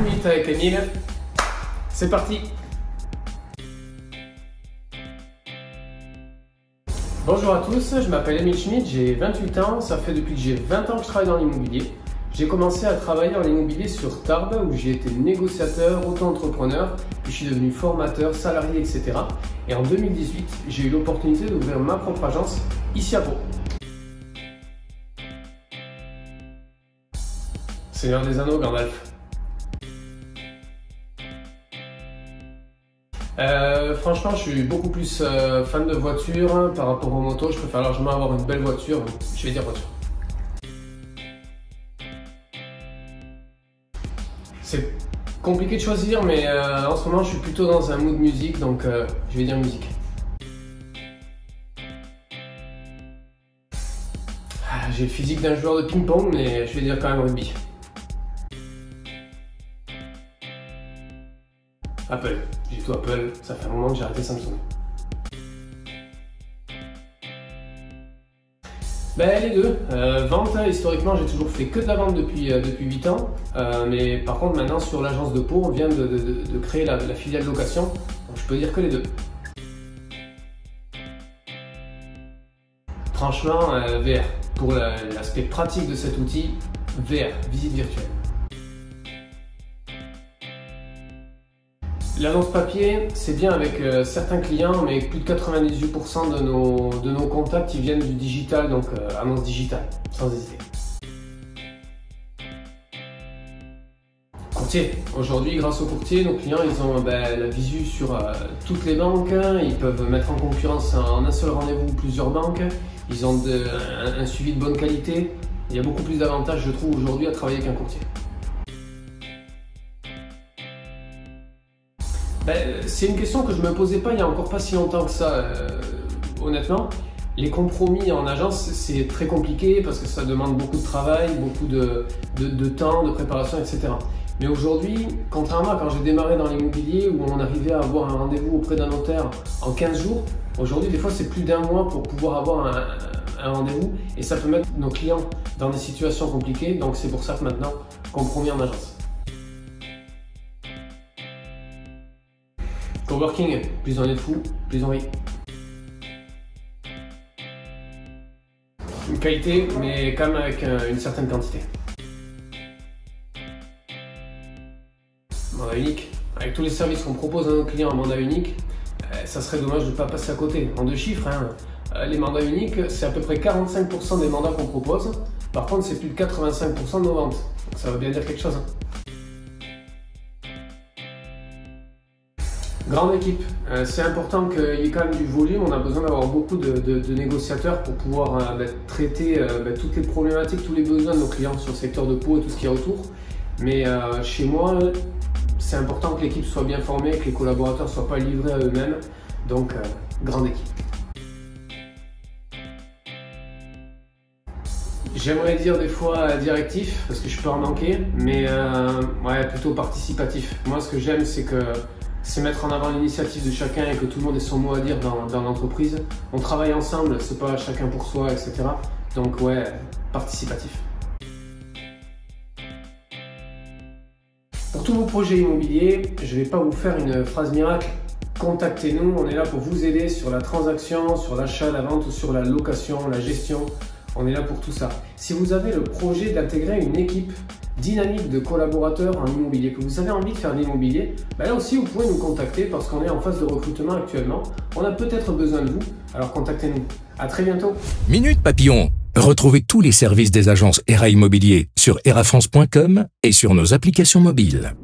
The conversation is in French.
minutes avec Emile. C'est parti. Bonjour à tous, je m'appelle Emile Schmidt, j'ai 28 ans, ça fait depuis que j'ai 20 ans que je travaille dans l'immobilier. J'ai commencé à travailler dans l'immobilier sur Tarbes où j'ai été négociateur, auto-entrepreneur, puis je suis devenu formateur, salarié, etc. Et en 2018, j'ai eu l'opportunité d'ouvrir ma propre agence ici à Pau. Seigneur des Anneaux, Gandalf. Franchement, je suis beaucoup plus fan de voiture par rapport aux motos. Je préfère largement avoir une belle voiture, donc je vais dire voiture. C'est compliqué de choisir, mais en ce moment, je suis plutôt dans un mood musique, donc je vais dire musique. J'ai le physique d'un joueur de ping-pong, mais je vais dire quand même rugby. Apple, j'ai tout Apple, ça fait un moment que j'ai arrêté Samsung. Ben, les deux. Vente, historiquement j'ai toujours fait que de la vente depuis 8 ans, mais par contre maintenant sur l'agence de Pau, on vient de créer la filiale location, donc je peux dire que les deux. Franchement, VR, pour l'aspect pratique de cet outil, VR, visite virtuelle. L'annonce papier, c'est bien avec certains clients, mais plus de 98% de nos contacts ils viennent du digital, donc annonce digitale, sans hésiter. Courtier. Aujourd'hui, grâce au courtier, nos clients ils ont la visu sur toutes les banques, ils peuvent mettre en concurrence en un seul rendez-vous plusieurs banques, ils ont un suivi de bonne qualité. Il y a beaucoup plus d'avantages, je trouve, aujourd'hui à travailler avec un courtier. C'est une question que je ne me posais pas il n'y a encore pas si longtemps que ça, honnêtement. Les compromis en agence, c'est très compliqué parce que ça demande beaucoup de travail, beaucoup de temps, de préparation, etc. Mais aujourd'hui, contrairement à quand j'ai démarré dans l'immobilier où on arrivait à avoir un rendez-vous auprès d'un notaire en 15 jours, aujourd'hui, des fois, c'est plus d'un mois pour pouvoir avoir un rendez-vous et ça peut mettre nos clients dans des situations compliquées. Donc, c'est pour ça que maintenant, compromis en agence. Coworking, plus on est de fous, plus on rit. Une qualité, mais quand même avec une certaine quantité. Mandat unique. Avec tous les services qu'on propose à nos clients en mandat unique, ça serait dommage de ne pas passer à côté. En deux chiffres, les mandats uniques, c'est à peu près 45% des mandats qu'on propose. Par contre, c'est plus de 85% de nos ventes. Donc ça veut bien dire quelque chose. Grande équipe, c'est important qu'il y ait quand même du volume, on a besoin d'avoir beaucoup de négociateurs pour pouvoir traiter toutes les problématiques, tous les besoins de nos clients sur le secteur de Pau et tout ce qu'il y a autour. Mais chez moi, c'est important que l'équipe soit bien formée, que les collaborateurs ne soient pas livrés à eux-mêmes, donc grande équipe. J'aimerais dire des fois directif, parce que je peux en manquer, mais ouais, plutôt participatif. Moi ce que j'aime c'est mettre en avant l'initiative de chacun et que tout le monde ait son mot à dire dans l'entreprise. On travaille ensemble, c'est pas chacun pour soi, etc. Donc ouais, participatif. Pour tous vos projets immobiliers, je ne vais pas vous faire une phrase miracle. Contactez-nous, on est là pour vous aider sur la transaction, sur l'achat, la vente ou sur la location, la gestion. On est là pour tout ça. Si vous avez le projet d'intégrer une équipe dynamique de collaborateurs en immobilier, que vous avez envie de faire de l'immobilier, là aussi vous pouvez nous contacter parce qu'on est en phase de recrutement actuellement. On a peut-être besoin de vous, alors contactez-nous. À très bientôt. Minute Papillon. Retrouvez tous les services des agences ERA Immobilier sur erafrance.com et sur nos applications mobiles.